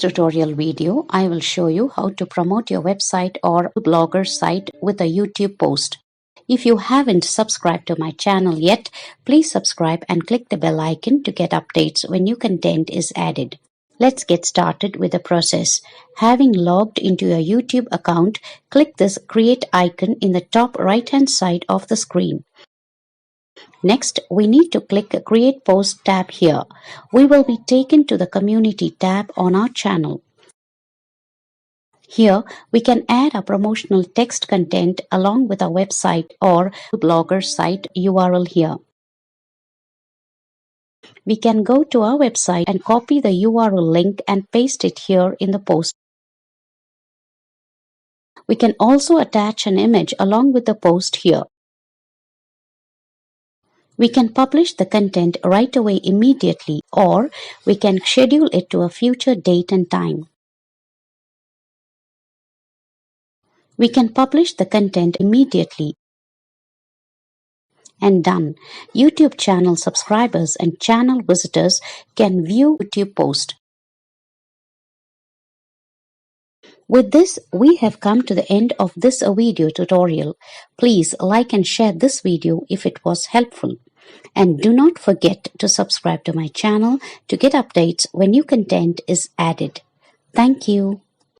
tutorial video, I will show you how to promote your website or blogger site with a YouTube post. If you haven't subscribed to my channel yet, please subscribe and click the bell icon to get updates when new content is added. Let's get started with the process. Having logged into your YouTube account, click this Create icon in the top right-hand side of the screen. Next, we need to click Create Post tab here. We will be taken to the Community tab on our channel. Here, we can add a promotional text content along with our website or blogger site URL here. We can go to our website and copy the URL link and paste it here in the post. We can also attach an image along with the post here. We can publish the content right away immediately, or we can schedule it to a future date and time. We can publish the content immediately. And done. YouTube channel subscribers and channel visitors can view YouTube post. With this, we have come to the end of this video tutorial. Please like and share this video if it was helpful. And do not forget to subscribe to my channel to get updates when new content is added. Thank you.